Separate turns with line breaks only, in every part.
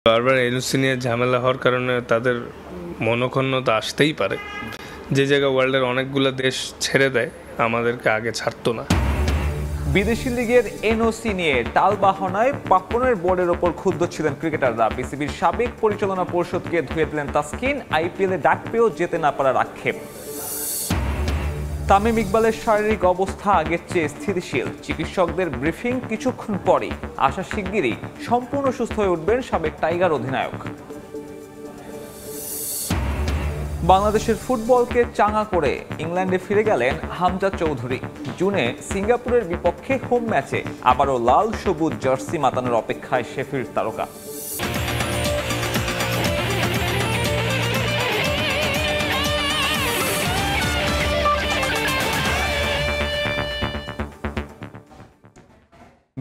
বারবার এনওসি নিয়ে ঝামেলা হওয়ার কারণে তাদের মনোক্ষুণ্ণতা আসতেই পারে। যে জায়গায় ওয়ার্ল্ডের অনেকগুলো দেশ ছেড়ে দেয়, আমাদেরকে আগে ছাড়তো না।
বিদেশি লিগের এনওসি নিয়ে টালবাহানায় পাপনের বোর্ডের ওপর ক্ষুব্ধ ছিলেন ক্রিকেটাররা। বিসিবির সাবেক পরিচালনা পরিষদকে ধুয়ে দিলেন তাসকিন। আইপিএলে ডাক পেয়েও যেতে না পারার আক্ষেপ। তামিম ইকবালের শারীরিক অবস্থা আগের চেয়ে স্থিতিশীল। চিকিৎসকদের ব্রিফিং কিছুক্ষণ পরেই আশা শিগগিরই সম্পূর্ণ সুস্থ হয়ে উঠবেন সাবেক টাইগার অধিনায়ক। বাংলাদেশের ফুটবলকে চাঙা করে ইংল্যান্ডে ফিরে গেলেন হামজা চৌধুরী। জুনে সিঙ্গাপুরের বিপক্ষে হোম ম্যাচে আবারও লাল সবুজ জার্সি মাতানোর অপেক্ষায় শেফিল্ড তারকা।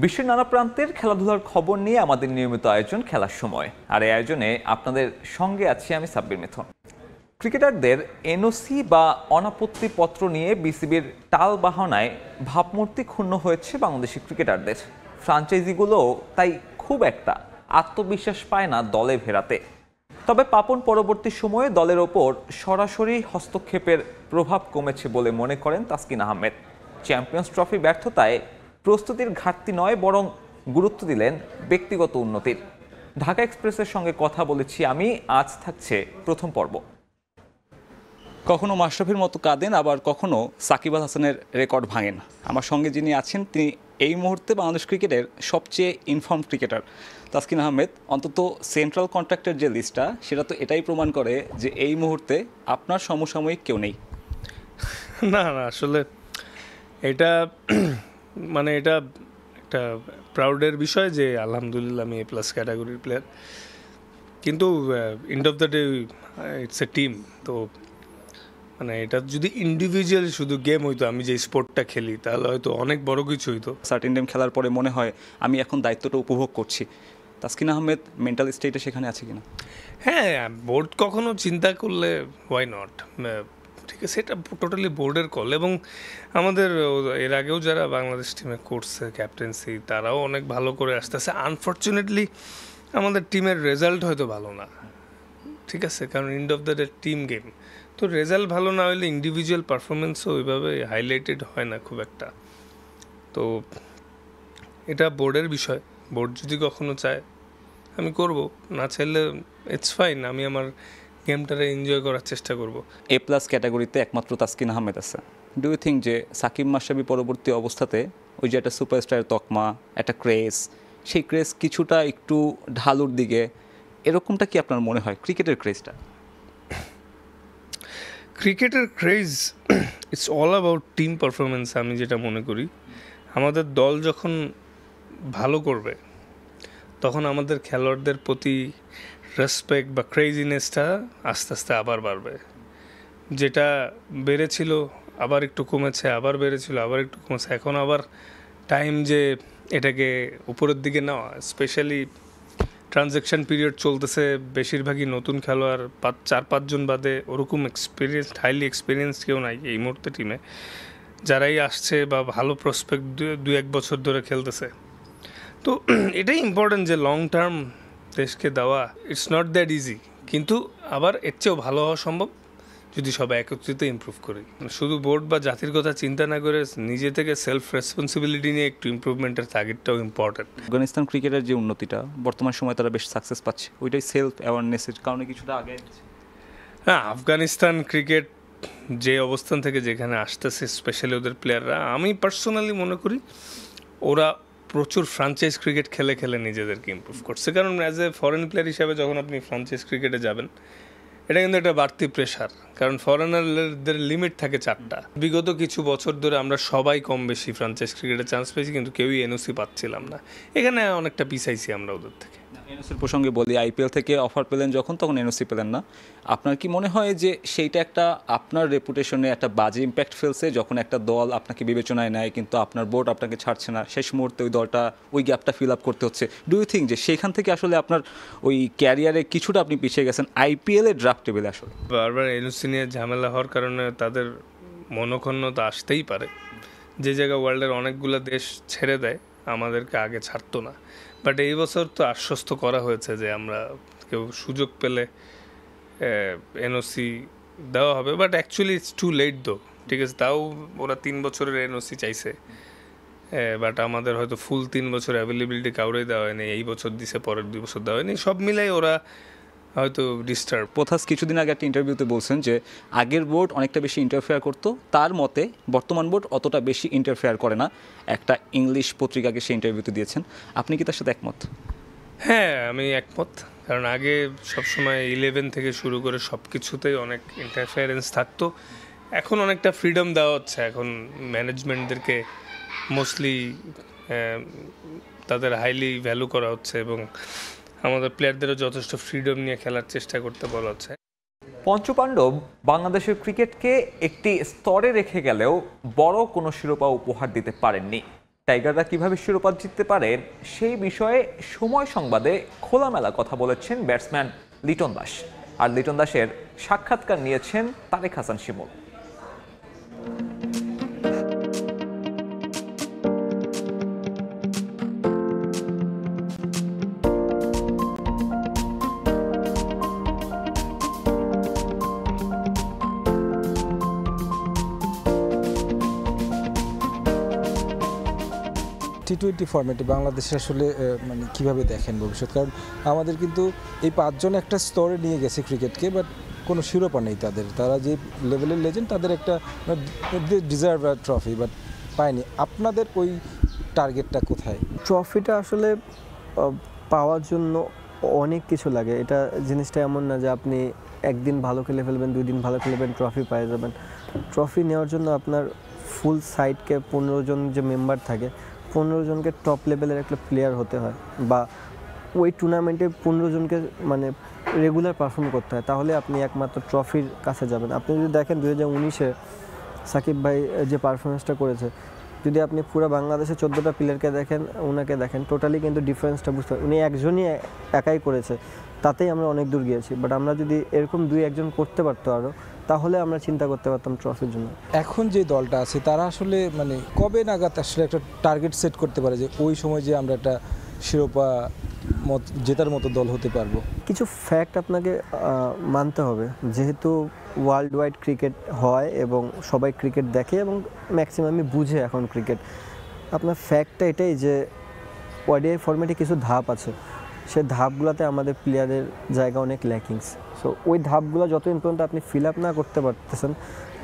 বিশ্বের নানা প্রান্তের খেলাধুলার খবর নিয়ে আমাদের নিয়মিত আয়োজন খেলার সময়। আর এই আয়োজনে আপনাদের সঙ্গে আছি আমি সাব্বির মিথুন। ক্রিকেটারদের এনওসি বা অনাপত্তি পত্র নিয়ে বিসিবির টালবাহানায় ভাবমূর্তি ক্ষুণ্ণ হয়েছে বাংলাদেশি ক্রিকেটারদের। ফ্রাঞ্চাইজিগুলোও তাই খুব একটা আত্মবিশ্বাস পায় না দলে ফেরাতে। তবে পাপন পরবর্তী সময়ে দলের ওপর সরাসরি হস্তক্ষেপের প্রভাব কমেছে বলে মনে করেন তাসকিন আহমেদ। চ্যাম্পিয়ন্স ট্রফি ব্যর্থতায় প্রস্তুতির ঘাটতি নয়, বরং গুরুত্ব দিলেন ব্যক্তিগত উন্নতির। ঢাকা এক্সপ্রেসের সঙ্গে কথা বলেছি আমি। আজ থাকছে প্রথম পর্ব।
কখনো মাশরাফির মতো কাঁদেন, আবার কখনো সাকিব আল হাসানের রেকর্ড ভাঙেন। আমার সঙ্গে যিনি আছেন তিনি এই মুহূর্তে বাংলাদেশ ক্রিকেটের সবচেয়ে ইনফর্ম ক্রিকেটার তাসকিন আহমেদ। অন্তত সেন্ট্রাল কন্ট্রাক্টের যে লিস্টটা, সেটা তো এটাই প্রমাণ করে যে এই মুহূর্তে আপনার সমসাময়িক কেউ নেই।
না না, আসলে এটা এটা একটা প্রাউডের বিষয় যে আলহামদুলিল্লাহ আমি A+ ক্যাটাগরির প্লেয়ার। কিন্তু end of the day it's a team. তো এটা যদি ইন্ডিভিজুয়াল শুধু গেম হইতো, আমি যে স্পোর্টটা খেলি, তাহলে হয়তো অনেক বড় কিছু হইতো।
সার্টেন টাইম খেলার পরে মনে হয় আমি এখন দায়িত্বটা উপভোগ করছি। তাসকিন আহমেদ মেন্টাল স্টেটে সেখানে আছে কিনা?
হ্যাঁ, বোর্ড কখনো চিন্তা করলে ওয়াই নট, ঠিক আছে, এটা টোটালি বোর্ডের কল। এবং আমাদের এর আগেও যারা বাংলাদেশ টিমে করছে ক্যাপ্টেন্সি, তারাও অনেক ভালো করে আসতেছে। আনফর্চুনেটলি আমাদের টিমের রেজাল্ট হয়তো ভালো না, ঠিক আছে, কারণ end of the day team game. তো রেজাল্ট ভালো না হলে ইন্ডিভিজুয়াল পারফরমেন্সও ওইভাবে হাইলাইটেড হয় না খুব একটা। তো এটা বোর্ডের বিষয়। বোর্ড যদি কখনো চায় আমি করব, না চাইলে ইটস ফাইন, আমি আমার গেমটারে এনজয় করার চেষ্টা করব।
A+ ক্যাটাগরিতে একমাত্র তাসকিন আহমেদ আছে। ডু ইউ থিঙ্ক যে সাকিব মাশরাফি পরবর্তী অবস্থাতে ওই যে একটা সুপারস্টারের তকমা, একটা ক্রেজ, সেই ক্রেজ কিছুটা একটু ঢালুর দিকে, এরকমটা কি আপনার মনে হয় ক্রিকেটের ক্রেজটা?
ক্রিকেটের craze it's all about team performance. আমি যেটা মনে করি, আমাদের দল যখন ভালো করবে তখন আমাদের খেলোয়াড়দের প্রতি রেসপেক্ট বা ক্রেজিনেসটা আস্তে আস্তে আবার বাড়বে। যেটা বেড়েছিল আবার একটু কমেছে, আবার বেড়েছিল আবার একটু কমেছে, এখন আবার টাইম যে এটাকে উপরের দিকে নেওয়া। স্পেশালি ট্রানজ্যাকশন পিরিয়ড চলতেছে, বেশিরভাগই নতুন খেলোয়াড়, 4-5 জন বাদে ওরকম হাইলি এক্সপিরিয়েন্স কেউ নাই এই মুহূর্তে টিমে। যারাই আসছে বা ভালো প্রসপেক্ট 2-1 বছর ধরে খেলতেছে। তো এটাই ইম্পর্টেন্ট যে লং টার্ম দেশকে দেওয়া ইটস নট দ্যাট ইজি, কিন্তু আবার এর চেয়েও ভালো হওয়া সম্ভব যদি সবাই একত্রিত ইমপ্রুভ করি। শুধু বোর্ড বা জাতির কথা চিন্তা না করে নিজে থেকে সেলফ রেসপন্সিবিলিটি নিয়ে একটু ইমপ্রুভমেন্টের তাগিদটাও ইম্পর্টেন্ট।
আফগানিস্তান ক্রিকেটের যে উন্নতিটা বর্তমান সময় তারা বেশ সাকসেস পাচ্ছে, ওইটাই সেলফ অ্যাওয়ারনেসের কারণে কিছুটা আগে।
হ্যাঁ, আফগানিস্তান ক্রিকেট যে অবস্থান থেকে যেখানে আসতেছে, স্পেশালি ওদের প্লেয়াররা, আমি পার্সোনালি মনে করি ওরা প্রচুর ফ্রাঞ্চাইজ ক্রিকেট খেলে খেলে নিজেদেরকে ইমপ্রুভ করছে। কারণ অ্যাজ এ ফরেন প্লেয়ার হিসাবে যখন আপনি ফ্রাঞ্চাইজ ক্রিকেটে যাবেন, এটা কিন্তু একটা বাড়তি প্রেশার, কারণ ফরেনারদের লিমিট থাকে 4টা। বিগত কিছু বছর ধরে আমরা সবাই কম বেশি ফ্রাঞ্চাইজ ক্রিকেটে চান্স পেয়েছি, কিন্তু কেউই এনওসি পাচ্ছিলাম না। এখানে অনেকটা পিছাইছি আমরা ওদের থেকে।
এনওসির প্রসঙ্গে বলি, আইপিএল থেকে অফার পেলেন যখন, তখন এনওসি পেলেন না। আপনার কি মনে হয় যে সেইটা একটা আপনার রেপুটেশনে একটা বাজে ইম্প্যাক্ট ফেলছে, যখন একটা দল আপনাকে বিবেচনায় নেয় কিন্তু আপনার বোর্ড আপনাকে ছাড়ছে না, শেষ মুহূর্তে ওই দলটা ওই গ্যাপটা ফিল আপ করতে হচ্ছে? ডু ইউ থিঙ্ক যে সেখান থেকে আসলে আপনার ওই ক্যারিয়ারে কিছুটা আপনি পিছিয়ে গেছেন আইপিএলের ড্রাফট টেবিলে? আসলে
বারবার এনওসি নিয়ে ঝামেলা হওয়ার কারণে তাদের মনোক্ষুণ্ণতা আসতেই পারে। যে জায়গায় ওয়ার্ল্ডের অনেকগুলো দেশ ছেড়ে দেয়, আমাদেরকে আগে ছাড়তো না। বাট এই বছর তো আশ্বস্ত করা হয়েছে যে আমরা কেউ সুযোগ পেলে এনওসি দেওয়া হবে, but actually it's too late though, ঠিক আছে। তাও ওরা 3 বছরের এনওসি চাইছে, বাট আমাদের হয়তো ফুল 3 বছর অ্যাভেলেবিলিটি কাউরেই দেওয়া হয়নি, এই বছর দিছে, পরের 2 বছর দেওয়া হয়নি, সব মিলাই ওরা হয়তো ডিস্টার্ব।
পোথাস কিছুদিন আগে একটা ইন্টারভিউতে বলছেন যে আগের বোর্ড অনেকটা বেশি ইন্টারফেয়ার করতো, তার মতে বর্তমান বোর্ড অতটা বেশি ইন্টারফেয়ার করে না, একটা ইংলিশ পত্রিকাকে সে ইন্টারভিউতে দিয়েছেন। আপনি কি তার সাথে একমত?
হ্যাঁ, আমি একমত, কারণ আগে সবসময় 11 থেকে শুরু করে সব কিছুতেই অনেক ইন্টারফেয়ারেন্স থাকতো, এখন অনেকটা ফ্রিডম দেওয়া হচ্ছে, এখন ম্যানেজমেন্টদেরকে মোস্টলি তাদের হাইলি ভ্যালু করা হচ্ছে এবং আমাদের প্লেয়ারদেরও যথেষ্ট ফ্রিডম নিয়ে খেলার চেষ্টা করতে বলা হচ্ছে।
পঞ্চপাণ্ডব বাংলাদেশের ক্রিকেটকে একটি স্তরে রেখে গেলেও বড় কোনো শিরোপা উপহার দিতে পারেননি। টাইগাররা কিভাবে শিরোপা জিততে পারেন সেই বিষয়ে সময় সংবাদে খোলামেলা কথা বলেছেন ব্যাটসম্যান লিটন দাস। আর লিটন দাসের সাক্ষাৎকার নিয়েছেন তারেক হাসান শিমুল।
টি-20 ফরম্যাটে বাংলাদেশে আসলে মানে কীভাবে দেখেন ভবিষ্যৎ? কারণ আমাদের কিন্তু এই 5 জন একটা স্তরে নিয়ে গেছে ক্রিকেটকে, বাট কোনো শিরোপা নেই তাদের। তারা যে লেভেলের লেজেন্ড, তাদের একটা ডিজার্ভ ট্রফি, বাট পায়নি। আপনাদের ওই টার্গেটটা কোথায়?
ট্রফিটা আসলে পাওয়ার জন্য অনেক কিছু লাগে। এটা জিনিসটা এমন না যে আপনি একদিন ভালো খেলে ফেলবেন, 2 দিন ভালো খেলবেন, ট্রফি পেয়ে যাবেন। ট্রফি নেওয়ার জন্য আপনার ফুল সাইডকে 15 জন যে মেম্বার থাকে, 15 জনকে টপ লেভেলের একটা প্লেয়ার হতে হয়, বা ওই টুর্নামেন্টে 15 জনকে মানে রেগুলার পারফর্ম করতে হয়, তাহলে আপনি একমাত্র ট্রফির কাছে যাবেন। আপনি যদি দেখেন 2019-এ সাকিব ভাই যে পারফরমেন্সটা করেছে, যদি আপনি পুরো বাংলাদেশের 14টা প্লেয়ারকে দেখেন, ওনাকে দেখেন, টোটালি কিন্তু ডিফারেন্সটা বুঝতে পারেন। উনি একজনই একাই করেছে, তাতেই আমরা অনেক দূর গিয়েছি। বাট আমরা যদি এরকম 2-1 জন করতে পারতো আরও, তাহলে আমরা চিন্তা করতে পারতাম ট্রফির জন্য।
এখন যে দলটা আছে তারা আসলে মানে কবে নাগাদ আসলে একটা টার্গেট সেট করতে পারে যে ওই সময় যে আমরা একটা শিরোপা জেতার মতো দল হতে পারবো?
কিছু ফ্যাক্ট আপনাকে মানতে হবে, যেহেতু ওয়ার্ল্ড ওয়াইড ক্রিকেট হয় এবং সবাই ক্রিকেট দেখে এবং ম্যাক্সিমামই বুঝে এখন ক্রিকেট। আপনার ফ্যাক্টটা এটাই যে ওয়াইডিআই ফরম্যাটে কিছু ধাপ আছে, সেই ধাপগুলোতে আমাদের প্লেয়ারের জায়গা অনেক ল্যাকিংস। সো ওই ধাপগুলো যতদিন পর্যন্ত আপনি ফিল আপ না করতে পারতেছেন,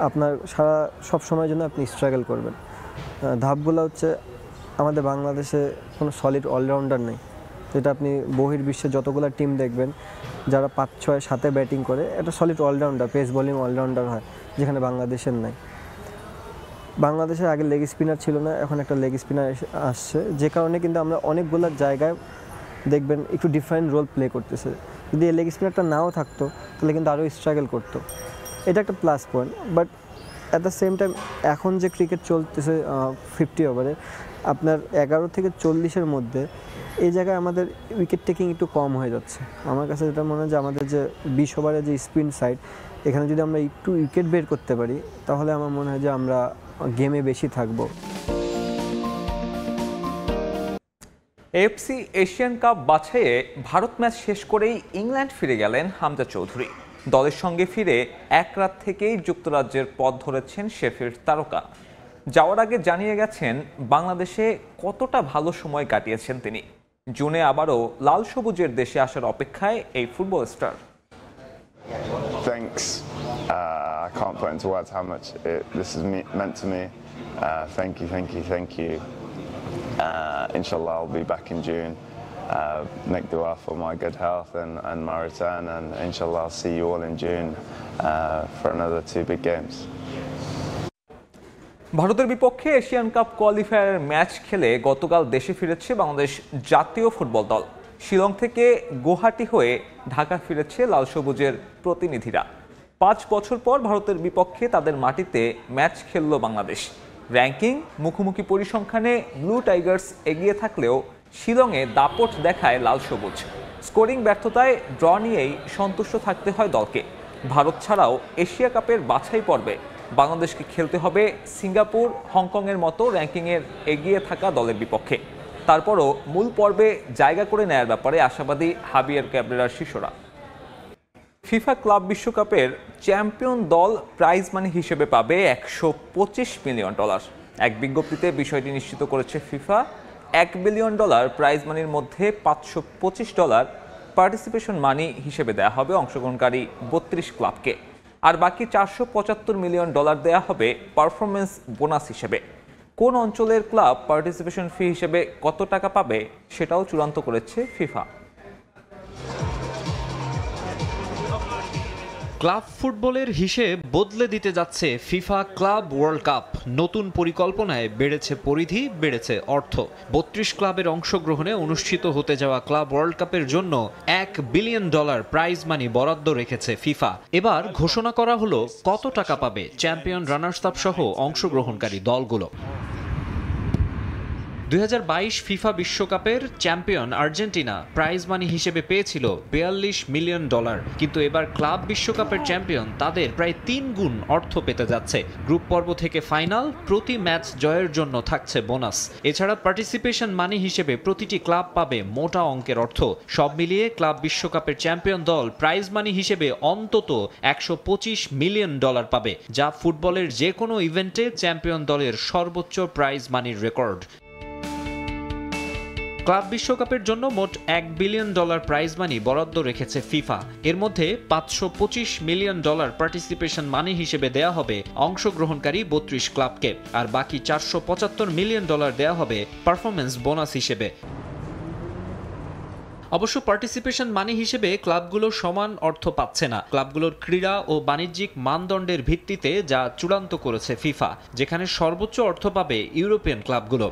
আপনার সব সময়ের জন্য আপনি স্ট্রাগল করবেন। ধাপগুলো হচ্ছে, আমাদের বাংলাদেশে কোনো সলিড অলরাউন্ডার নেই, যেটা আপনি বহির্বিশ্বে যতগুলো টিম দেখবেন যারা 5, 6, 7 ব্যাটিং করে, একটা solid allrounder, pace bowling allrounder হয়, যেখানে বাংলাদেশের নাই। বাংলাদেশের আগে লেগ স্পিনার ছিল না, এখন একটা লেগ স্পিনার আসছে, যে কারণে কিন্তু আমরা অনেকগুলো জায়গায় দেখবেন একটু ডিফারেন্ট রোল প্লে করতেছে। যদি এই লেগ স্পিনারটা নাও থাকতো তাহলে কিন্তু আরও স্ট্রাগল করতো, এটা একটা plus point. But at the same time এখন যে ক্রিকেট চলতেছে 50 ওভারে, আপনার 11 থেকে 40-এর মধ্যে এই জায়গায় আমাদের উইকেট টেকিং একটু কম হয়ে যাচ্ছে। আমার কাছে যেটা মনে হয় যে আমাদের যে 20 ওভারের যে স্পিন সাইড, এখানে যদি আমরা একটু উইকেট বের করতে পারি, তাহলে আমার মনে হয় যে আমরা গেমে বেশি থাকবো।
এএফসি এশিয়ান কাপ বাছাইয়ে ভারত ম্যাচ শেষ করেই ইংল্যান্ড ফিরে গেলেন হামজা চৌধুরী। দলের সঙ্গে ফিরে এক রাত থেকেই যুক্তরাজ্যের পথ ধরেছেন শেফির তারকা। যাওয়ার আগে জানিয়ে গেছেন বাংলাদেশে কতটা ভালো সময় কাটিয়েছেন তিনি। জুনে আবারও লাল সবুজের দেশে আসার অপেক্ষায় এই football star.
Thanks. I can't put into words how much this has meant to me. Thank you. Inshallah, I'll be back in June. Make dua for my good health and my return, and inshallah, I'll see you all in June for another 2 big games.
ভারতের বিপক্ষে Asian cup কোয়ালিফায়ারের match খেলে গতকাল দেশে ফিরেছে বাংলাদেশ জাতীয় football দল। শিলং থেকে গুয়াহাটি হয়ে ঢাকা ফিরেছে লাল সবুজের প্রতিনিধিরা। 5 বছর পর ভারতের বিপক্ষে তাদের মাটিতে ম্যাচ খেলল বাংলাদেশ। র্যাঙ্কিং, মুখোমুখি পরিসংখ্যানে ব্লু টাইগার্স এগিয়ে থাকলেও শিলংয়ে দাপট দেখায় লাল সবুজ। স্কোরিং ব্যর্থতায় ড্র নিয়েই সন্তুষ্ট থাকতে হয় দলকে। ভারত ছাড়াও এশিয়া কাপের বাছাই পর্বে বাংলাদেশকে খেলতে হবে সিঙ্গাপুর, হংকংয়ের মতো র্যাঙ্কিংয়ের এগিয়ে থাকা দলের বিপক্ষে। তারপরও মূল পর্বে জায়গা করে নেয়ার ব্যাপারে আশাবাদী হাবিয়ার ক্যাবরেরার শিষ্যরা। ফিফা ক্লাব বিশ্বকাপের চ্যাম্পিয়ন দল প্রাইজ মানি হিসেবে পাবে $125 মিলিয়ন। এক বিজ্ঞপ্তিতে বিষয়টি নিশ্চিত করেছে ফিফা। $1 বিলিয়ন প্রাইজ মানির মধ্যে $525 পার্টিসিপেশন মানি হিসেবে দেয়া হবে অংশগ্রহণকারী 32 ক্লাবকে, আর বাকি $475 মিলিয়ন দেয়া হবে পারফরমেন্স বোনাস হিসেবে। কোন অঞ্চলের ক্লাব পার্টিসিপেশন ফি হিসেবে কত টাকা পাবে সেটাও চূড়ান্ত করেছে ফিফা।
ক্লাব ফুটবলের হিসেব বদলে দিতে যাচ্ছে ফিফা ক্লাব ওয়ার্ল্ড কাপ। নতুন পরিকল্পনায় বেড়েছে পরিধি, বেড়েছে অর্থ। 32 ক্লাবের অংশগ্রহণে অনুষ্ঠিত হতে যাওয়া ক্লাব ওয়ার্ল্ড কাপের জন্য $1 বিলিয়ন প্রাইজ মানি বরাদ্দ রেখেছে ফিফা। এবার ঘোষণা করা হলো কত টাকা পাবে চ্যাম্পিয়ন, রানার্স আপ সহ অংশগ্রহণকারী দলগুলো। 2022 ফিফা বিশ্বকাপের চ্যাম্পিয়ন আর্জেন্টিনা প্রাইজ মানি হিসেবে পেয়েছিল $42 মিলিয়ন, কিন্তু এবার ক্লাব বিশ্বকাপের চ্যাম্পিয়ন তাদের প্রায় 3 গুণ অর্থ পেতে যাচ্ছে। গ্রুপ পর্ব থেকে ফাইনাল, প্রতি ম্যাচ জয়ের জন্য থাকছে বোনাস। এছাড়া পার্টিসিপেশন মানি হিসেবে প্রতিটি ক্লাব পাবে মোটা অঙ্কের অর্থ। সব মিলিয়ে ক্লাব বিশ্বকাপের চ্যাম্পিয়ন দল প্রাইজ মানি হিসেবে অন্তত $125 মিলিয়ন পাবে, যা ফুটবলের যে কোনো ইভেন্টে চ্যাম্পিয়ন দলের সর্বোচ্চ প্রাইজ মানির রেকর্ড। ক্লাব বিশ্বকাপের জন্য মোট $1 বিলিয়ন প্রাইজ মানি বরাদ্দ রেখেছে ফিফা। এর মধ্যে $525 মিলিয়ন পার্টিসিপেশন মানি হিসেবে দেয়া হবে অংশগ্রহণকারী 32 ক্লাবকে, আর বাকি $475 মিলিয়ন দেয়া হবে পারফরমেন্স বোনাস হিসেবে। অবশ্য পার্টিসিপেশন মানি হিসেবে ক্লাবগুলো সমান অর্থ পাচ্ছে না। ক্লাবগুলোর ক্রীড়া ও বাণিজ্যিক মানদণ্ডের ভিত্তিতে যা চূড়ান্ত করেছে ফিফা, যেখানে সর্বোচ্চ অর্থ পাবে ইউরোপিয়ান ক্লাবগুলো।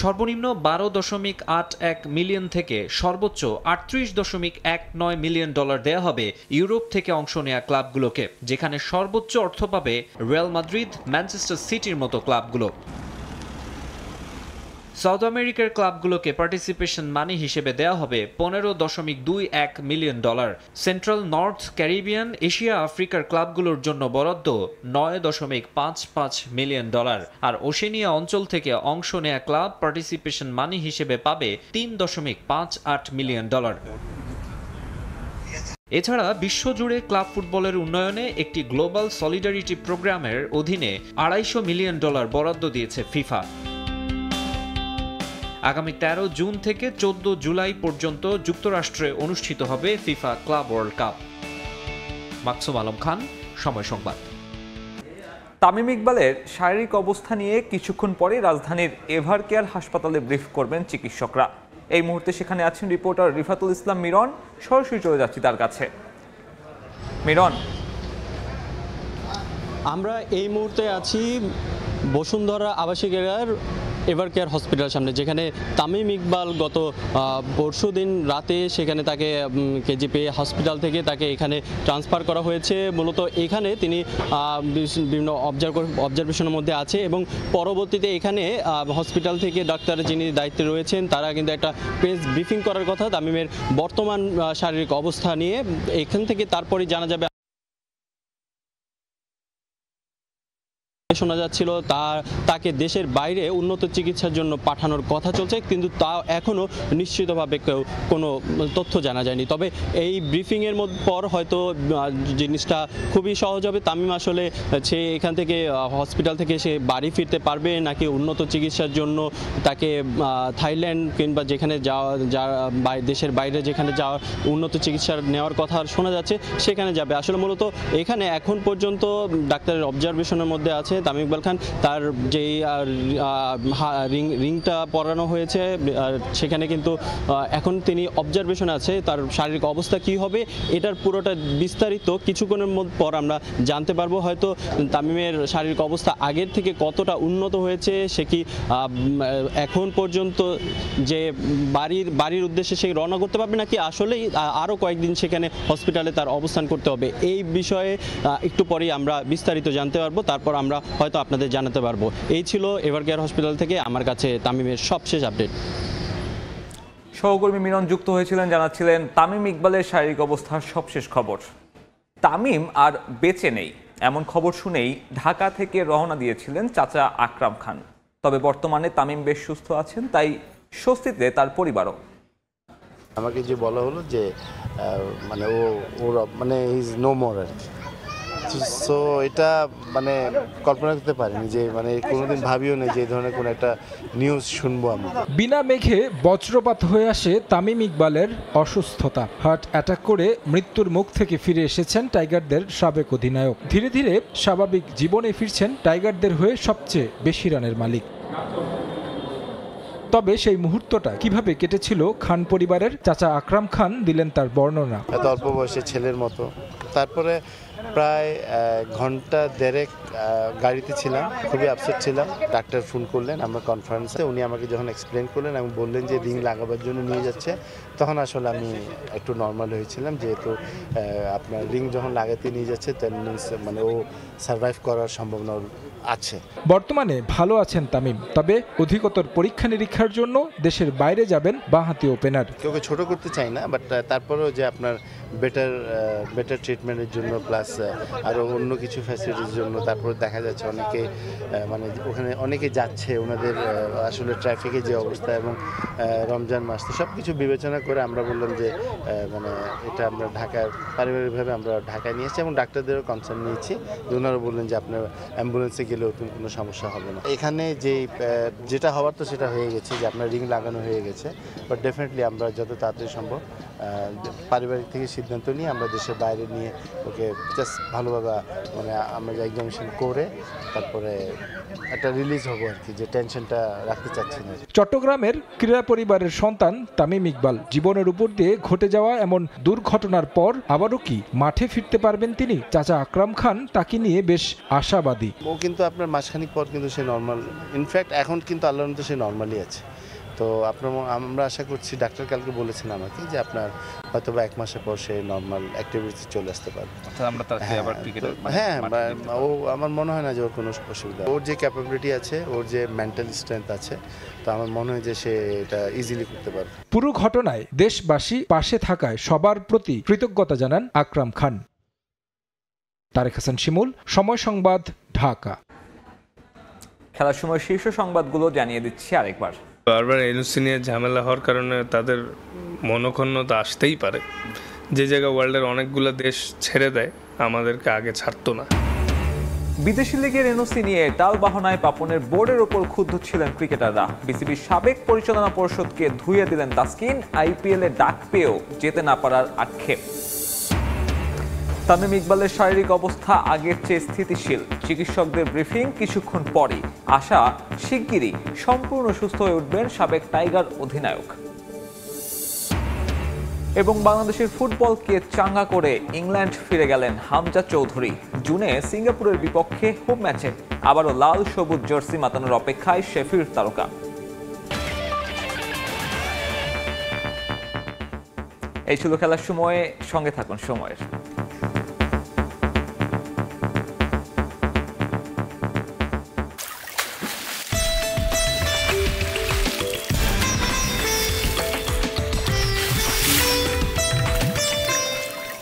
সর্বনিম্ন $12.81 মিলিয়ন থেকে সর্বোচ্চ $38.19 মিলিয়ন দেয়া হবে ইউরোপ থেকে অংশ নেয়া ক্লাবগুলোকে, যেখানে সর্বোচ্চ অর্থ পাবে রিয়াল মাদ্রিদ, ম্যানচেস্টার সিটির মতো ক্লাবগুলো। সাউথ আমেরিকার ক্লাবগুলোকে পার্টিসিপেশন মানি হিসেবে দেয়া হবে $15.21 million. Central, north, Caribbean, Asia, আফ্রিকার ক্লাবগুলোর জন্য বরাদ্দ $9.55 মিলিয়ন। আর ওশেনিয়া অঞ্চল থেকে অংশ নেয়া ক্লাব পার্টিসিপেশন মানি হিসেবে পাবে $3.58 মিলিয়ন। এছাড়া বিশ্বজুড়ে ক্লাব ফুটবলের উন্নয়নে একটি গ্লোবাল সলিডারিটি প্রোগ্রামের অধীনে $250 মিলিয়ন বরাদ্দ দিয়েছে ফিফা। আগামী 13 জুন থেকে 14 জুলাই পর্যন্ত যুক্তরাষ্ট্রে অনুষ্ঠিত হবে FIFA club world cup. Maksum Alam Khan, Somoy Sangbad.
Tamim ইকবালের শারীরিক অবস্থা নিয়ে কিছুক্ষণ পরে রাজধানীর এভারকেয়ার হাসপাতালে ব্রিফ করবেন চিকিৎসকরা। এই মুহূর্তে সেখানে আছেন রিপোর্টার রিফাতুল ইসলাম মিরন। সরাসরি চলে যাচ্ছি তার কাছে। মিরন,
আমরা এই মুহূর্তে আছি বসুন্ধরা আবাসিক এলাকার এভারকেয়ার হসপিটাল সামনে, যেখানে তামিম ইকবাল গত পরশুদিন রাতে সেখানে তাকে কেজিপি হসপিটাল থেকে তাকে এখানে ট্রান্সফার করা হয়েছে। মূলত এখানে তিনি বিভিন্ন অবজারভেশনের মধ্যে আছে এবং পরবর্তীতে এখানে হসপিটাল থেকে ডাক্তার যিনি দায়িত্বে রয়েছেন তারা কিন্তু একটা প্রেস ব্রিফিং করার কথা তামিমের বর্তমান শারীরিক অবস্থা নিয়ে। এখান থেকে তারপরে জানা যাবে। শোনা যাচ্ছিল তাকে দেশের বাইরে উন্নত চিকিৎসার জন্য পাঠানোর কথা চলছে, কিন্তু তা এখনো নিশ্চিতভাবে কোনো তথ্য জানা যায়নি। তবে এই ব্রিফিংয়ের পর হয়তো জিনিসটা খুবই সহজ হবে। তামিম আসলে সে এখান থেকে হসপিটাল থেকে সে বাড়ি ফিরতে পারবে নাকি উন্নত চিকিৎসার জন্য তাকে থাইল্যান্ড কিংবা যেখানে দেশের বাইরে যেখানে যাওয়া উন্নত চিকিৎসা নেওয়ার কথা শোনা যাচ্ছে সেখানে যাবে। আসলে মূলত এখানে এখন পর্যন্ত ডাক্তারের অবজারভেশনের মধ্যে আছে তামিম ইকবাল খান। তার যেই রিংটা পরানো হয়েছে সেখানে কিন্তু এখন তিনি অবজারভেশন আছে। তার শারীরিক অবস্থা কি হবে এটার পুরোটা বিস্তারিত কিছুক্ষণের পর আমরা জানতে পারবো। হয়তো তামিমের শারীরিক অবস্থা আগের থেকে কতটা উন্নত হয়েছে, সে কি এখন পর্যন্ত যে বাড়ির উদ্দেশ্যে সে রওনা করতে পারবে নাকি আসলেই আরও কয়েকদিন সেখানে হসপিটালে তার অবস্থান করতে হবে, এই বিষয়ে একটু পরেই আমরা বিস্তারিত জানতে পারবো। তারপর আমরা হয়তো আপনাদের জানাতে পারবো। এই ছিল এভারকেয়ার হসপিটাল থেকে আমার কাছে তামিমের সবশেষ আপডেট।
সহকর্মী মিরন যুক্ত হয়েছিলেন, জানাচ্ছিলেন তামিম ইকবালের শারীরিক অবস্থার সবশেষ খবর। তামিম আর বেঁচে নেই এমন খবর শুনেই ঢাকা থেকে রওনা দিয়েছিলেন চাচা আকরাম খান। তবে বর্তমানে তামিম বেশ সুস্থ আছেন, তাই স্বস্তিতে তার পরিবারও।
আমাকে যে বলা হলো যে মানে ওর মানে ইজ নো মোর আর কি। সো এটা মানে কল্পনা করতে পারিনি যে মানে কোনোদিন ভাবিও না যে এই ধরনের কোনো একটা নিউজ শুনবো আমি।
বিনা মেঘে বজ্রপাত হয়ে আসে তামিম ইকবালের অসুস্থতা। হার্ট অ্যাটাক করে মৃত্যুর মুখ থেকে ফিরে এসেছেন টাইগারদের সাবেক অধিনায়ক। ধীরে ধীরে স্বাভাবিক জীবনে ফিরছেন টাইগারদের হয়ে সবচেয়ে বেশি রানের মালিক। তবে সেই মুহূর্তটা কিভাবে কেটেছিল খান পরিবারের, চাচা আকরাম খান দিলেন তার বর্ণনা।
এত অল্প বয়সে ছেলের মতো। তারপরে প্রায় ঘন্টা দেড়েক গাড়িতে ছিলাম, খুবই আপসেট ছিলাম। ডাক্তার ফোন করলেন, আমরা কনফারেন্সে উনি আমাকে যখন এক্সপ্লেন করলেন এবং বললেন যে রিং লাগাবার জন্য নিয়ে যাচ্ছে, তখন আসলে আমি একটু নর্মাল হয়েছিলাম, যেহেতু আপনার রিং যখন লাগাতে নিয়ে যাচ্ছে মানে ও সার্ভাইভ করার সম্ভাবনা আছে।
বর্তমানে ভালো আছেন তামিম, তবে অধিকতর পরীক্ষা নিরীক্ষার জন্য দেশের বাইরে যাবেন বাঁহাতি ওপেনার।
কেউকে ছোট করতে চাই না, বাট তারপরেও যে আপনার বেটার ট্রিটমেন্টের জন্য প্লাস আরও অন্য কিছু ফ্যাসিলিটির জন্য, তারপর দেখা যাচ্ছে অনেকে মানে ওখানে অনেকে যাচ্ছে, ওনাদের আসলে ট্রাফিকের যে অবস্থা এবং রমজান মাস, তো সব কিছু বিবেচনা করে আমরা বললাম যে মানে এটা আমরা ঢাকায় পারিবারিকভাবে আমরা ঢাকায় নিয়েছি এবং ডাক্তারদেরও কনসার্ন নিয়েছি, ওনারা বললেন যে আপনার অ্যাম্বুলেন্সে গেলেও কোনো সমস্যা হবে না। এখানে যেটা হওয়ার তো সেটা হয়ে গেছে, যে আপনার রিং লাগানো হয়ে গেছে, বাট ডেফিনেটলি আমরা যত তাড়াতাড়ি সম্ভব পারিবারিক থেকে সিদ্ধান্ত নিয়ে আমরা দেশের বাইরে নিয়ে ওকে জাস্ট ভালোভাবে মানে আমরা এক্সামিনেশন করে তারপরে একটা রিলিজ হবো আর কি, যে টেনশনটা রাখতে চাচ্ছি না।
চট্টগ্রামের ক্রীড়া পরিবারের সন্তান তামিম ইকবাল জীবনের উপর দিয়ে ঘটে যাওয়া এমন দুর্ঘটনার পর আবারও কি মাঠে ফিরতে পারবেন তিনি? চাচা আকরাম খান তাকে নিয়ে বেশ আশাবাদী।
ও কিন্তু আপনার মাসখানিক পর কিন্তু সে নর্মাল, ইনফ্যাক্ট এখন কিন্তু আল্লাহর মতো সে নর্মালি আছে। তো আমরা আশা করছি, ডাক্তার কালকে বলেছেন আমাকে যে আপনার হয়তো বা 1 মাসের পর সে নর্মাল অ্যাক্টিভিটি চলে আসতে পারবে। হ্যাঁ, ও আমার মনে হয় না যে ওর কোনো অসুবিধা। ওর যে ক্যাপাবিলিটি আছে, ওর যে মেন্টাল স্ট্রেংথ আছে, তো আমার মনে হয় যে সে এটা ইজিলি করতে পারবে।
পুরো ঘটনায় দেশবাসী পাশে থাকায় সবার প্রতি কৃতজ্ঞতা জানান আকরাম খান। তারেক হাসান শিমুল, সময় সংবাদ, ঢাকা।
খেলার সময় শীর্ষ সংবাদগুলো জানিয়ে দিচ্ছি আরেকবার।
বারবার এনওসি নিয়ে ঝামেলা হওয়ার কারণে তাদের মনোক্ষুণ্ণতা আসতেই পারে। যে জায়গা ওয়ার্ল্ডের অনেকগুলো দেশ ছেড়ে দেয়, আমাদেরকে আগে ছাড়তো না।
বিদেশি লিগের এনওসি নিয়ে টালবাহনায় পাপনের বোর্ডের ওপর ক্ষুব্ধ ছিলেন ক্রিকেটাররা। বিসিবির সাবেক পরিচালনা পরিষদকে ধুইয়ে দিলেন তাসকিন। আইপিএলে ডাক পেয়েও যেতে না পারার আক্ষেপ। তামিম ইকবালের শারীরিক অবস্থা আগের চেয়ে স্থিতিশীল। চিকিৎসকদের ব্রিফিং কিছুক্ষণ পরই। আশা শিগগিরই সম্পূর্ণ সুস্থ হয়ে উঠবেন সাবেক টাইগার অধিনায়ক। এবং বাংলাদেশের ফুটবলকে চাঙ্গা করে ইংল্যান্ড ফিরে গেলেন হামজা চৌধুরী। জুনে সিঙ্গাপুরের বিপক্ষে হোম ম্যাচে আবারও লাল সবুজ জার্সি মাতানোর অপেক্ষায় শেফির তারকা। এই ছিল খেলার সময়ে, সঙ্গে থাকুন সময়ের।